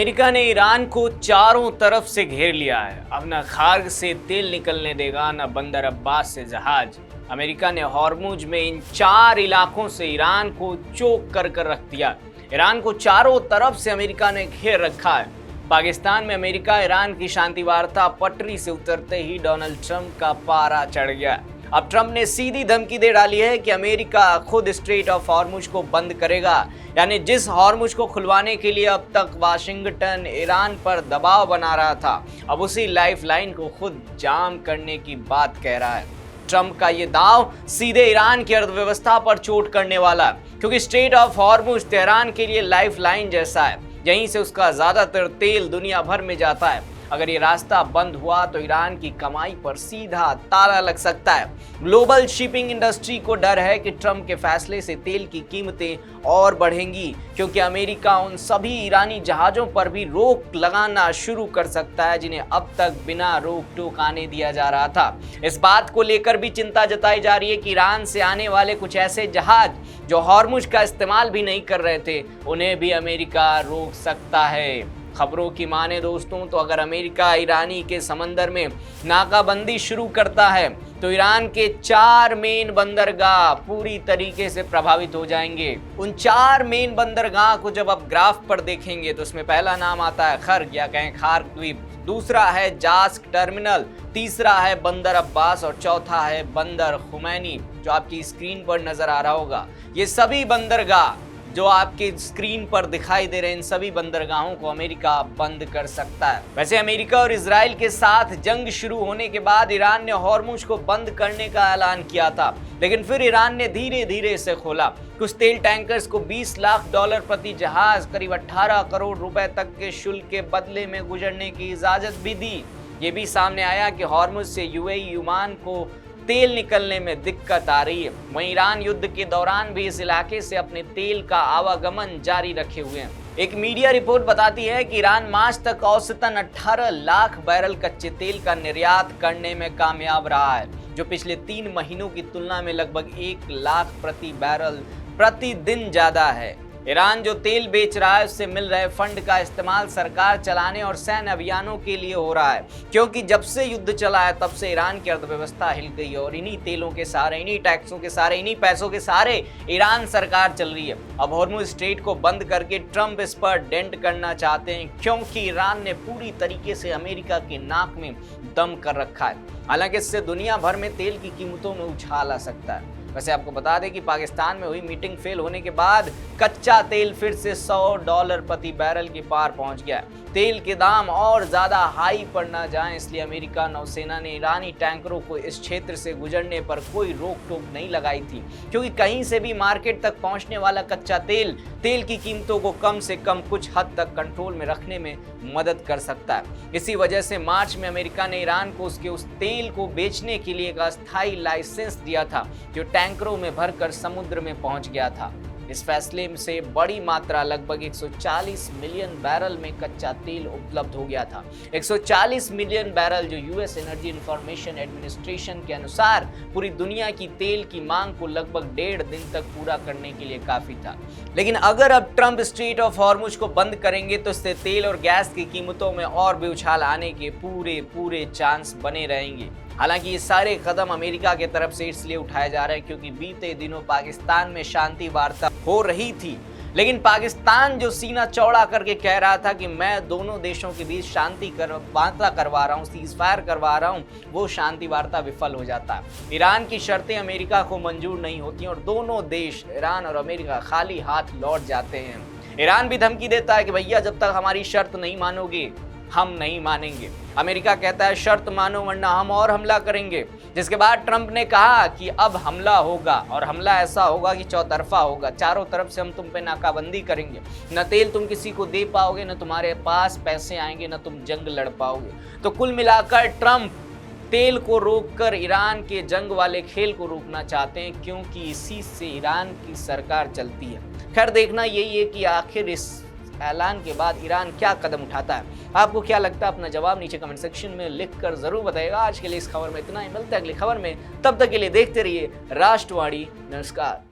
America ने Iran को चारों तरफ से घेर लिया है। अब न खार्ग से तेल निकलने देगा, न बंदर अब्बास से जहाज। अमेरिका ने हॉर्मुज में इन 4 इलाकों से ईरान को चोक कर रख दिया। ईरान को चारों तरफ से अमेरिका ने घेर रखा है। पाकिस्तान में अमेरिका ईरान की शांति वार्ता पटरी से उतरते ही डोनाल्ड ट्रंप का पारा चढ़ गया। अब ट्रंप ने सीधी धमकी दे डाली है कि अमेरिका खुद स्ट्रेट ऑफ हॉर्मुज को बंद करेगा। यानी जिस हॉर्मुज को खुलवाने के लिए अब तक वाशिंगटन ईरान पर दबाव बना रहा था, अब उसी लाइफलाइन को खुद जाम करने की बात कह रहा है। ट्रंप का ये दांव सीधे ईरान की अर्थव्यवस्था पर चोट करने वाला, क्योंकि स्ट्रेट ऑफ हॉर्मुज तेहरान के लिए लाइफलाइन जैसा है। यहीं से उसका ज्यादातर तेल दुनिया भर में जाता है। अगर ये रास्ता बंद हुआ तो ईरान की कमाई पर सीधा ताला लग सकता है। ग्लोबल शिपिंग इंडस्ट्री को डर है कि ट्रंप के फैसले से तेल की कीमतें और बढ़ेंगी, क्योंकि अमेरिका उन सभी ईरानी जहाजों पर भी रोक लगाना शुरू कर सकता है जिन्हें अब तक बिना रोक टोक आने दिया जा रहा था। इस बात को लेकर भी चिंता जताई जा रही है कि ईरान से आने वाले कुछ ऐसे जहाज जो हॉर्मुज का इस्तेमाल भी नहीं कर रहे थे, उन्हें भी अमेरिका रोक सकता है। खबरों की माने दोस्तों, तो अगर अमेरिका ईरानी के समंदर में नाकाबंदी शुरू करता है तो ईरान के 4 मेन बंदरगाह पूरी तरीके से प्रभावित हो जाएंगे। उन 4 मेन बंदरगाह को जब आप ग्राफ पर देखेंगे तो उसमें पहला नाम आता है खर्ग या कहें खार्ग द्वीप, दूसरा है जास्क टर्मिनल, तीसरा है बंदर अब्बास और चौथा है बंदर खुमैनी, जो आपकी स्क्रीन पर नजर आ रहा होगा। ये सभी बंदरगाह जो आपके स्क्रीन पर दिखाई दे रहे हैं, इन सभी बंदरगाहों को अमेरिका बंद कर सकता है। वैसे अमेरिका और इजराइल के साथ जंग शुरू होने के बाद ईरान ने हॉर्मुज को बंद करने का ऐलान किया था, लेकिन फिर ईरान ने धीरे धीरे इसे खोला। कुछ तेल टैंकर्स को $20 लाख प्रति जहाज, करीब 18 करोड़ रुपए तक के शुल्क के बदले में गुजरने की इजाजत भी दी। ये भी सामने आया कि हॉर्मुज से यूएई ओमान को तेल निकलने में दिक्कत आ रही है। वहीं ईरान युद्ध के दौरान भी इस इलाके से अपने तेल का आवागमन जारी रखे हुए हैं। एक मीडिया रिपोर्ट बताती है कि ईरान मार्च तक औसतन 18 लाख बैरल कच्चे तेल का निर्यात करने में कामयाब रहा है, जो पिछले 3 महीनों की तुलना में लगभग 1 लाख प्रति बैरल प्रतिदिन ज्यादा है। ईरान जो तेल बेच रहा है उससे मिल रहे फंड का इस्तेमाल सरकार चलाने और सैन्य अभियानों के लिए हो रहा है, क्योंकि जब से युद्ध चला है तब से ईरान की अर्थव्यवस्था हिल गई है और इन्हीं तेलों के सहारे, इन्हीं टैक्सों के सहारे, इन्हीं पैसों के सहारे ईरान सरकार चल रही है। अब हॉर्मुज स्ट्रेट को बंद करके ट्रंप इस पर डेंट करना चाहते हैं, क्योंकि ईरान ने पूरी तरीके से अमेरिका के नाक में दम कर रखा है। हालांकि इससे दुनिया भर में तेल की कीमतों में उछाल आ सकता है। वैसे आपको बता दें कि पाकिस्तान में हुई मीटिंग फेल होने के बाद कच्चा तेल फिर से $100 प्रति बैरल के पार पहुंच गया। तेल के दाम और ज्यादा हाई पर ना जाएं, इसलिए अमेरिका नौसेना ने ईरानी टैंकरों को इस क्षेत्र से गुजरने पर कोई रोक टोक नहीं लगाई थी, क्योंकि कहीं से भी मार्केट तक पहुंचने वाला कच्चा तेल की कीमतों को कम से कम कुछ हद तक कंट्रोल में रखने में मदद कर सकता है। इसी वजह से मार्च में अमेरिका ने ईरान को उसके उस तेल को बेचने के लिए एक अस्थायी लाइसेंस दिया था, जो टैंकरों में भरकर समुद्र में पहुंच गया था। इस फैसले से बड़ी मात्रा लगभग 140 मिलियन बैरल में कच्चा तेल उपलब्ध हो गया था। 140 मिलियन बैरल, जो यूएस एनर्जी इंफॉर्मेशन एडमिनिस्ट्रेशन के अनुसार पूरी दुनिया की तेल की मांग को लगभग 1.5 दिन तक पूरा करने के लिए काफी था। लेकिन अगर अब ट्रंप स्ट्रेट ऑफ हॉर्मुज को बंद करेंगे तो इससे तेल और गैस की कीमतों में और भी उछाल आने के पूरे चांस बने रहेंगे। हालांकि ये सारे कदम अमेरिका की तरफ से इसलिए उठाए जा रहे हैं क्योंकि बीते दिनों पाकिस्तान में शांति वार्ता हो रही थी, लेकिन पाकिस्तान जो सीना चौड़ा करके कह रहा था कि मैं दोनों देशों के बीच शांति वार्ता करवा रहा हूँ, सीज़फायर करवा रहा हूँ, वो शांति वार्ता विफल हो जाता है। ईरान की शर्तें अमेरिका को मंजूर नहीं होती और दोनों देश, ईरान और अमेरिका, खाली हाथ लौट जाते हैं। ईरान भी धमकी देता है कि भैया जब तक हमारी शर्त नहीं मानोगे हम नहीं मानेंगे। अमेरिका कहता है शर्त मानो वरना हम और हमला करेंगे। जिसके बाद ट्रंप ने कहा कि अब हमला होगा और हमला ऐसा होगा कि चौतरफा होगा, चारों तरफ से हम तुम पे नाकाबंदी करेंगे, न तेल तुम किसी को दे पाओगे, न तुम्हारे पास पैसे आएंगे, न तुम जंग लड़ पाओगे। तो कुल मिलाकर ट्रंप तेल को रोककर ईरान के जंग वाले खेल को रोकना चाहते हैं, क्योंकि इसी से ईरान की सरकार चलती है। खैर देखना यही है कि आखिर इस ऐलान के बाद ईरान क्या कदम उठाता है। आपको क्या लगता है? अपना जवाब नीचे कमेंट सेक्शन में लिखकर जरूर बताइएगा। आज के लिए इस खबर में इतना ही, मिलते हैं अगली खबर में, तब तक के लिए देखते रहिए राष्ट्रवाणी। नमस्कार।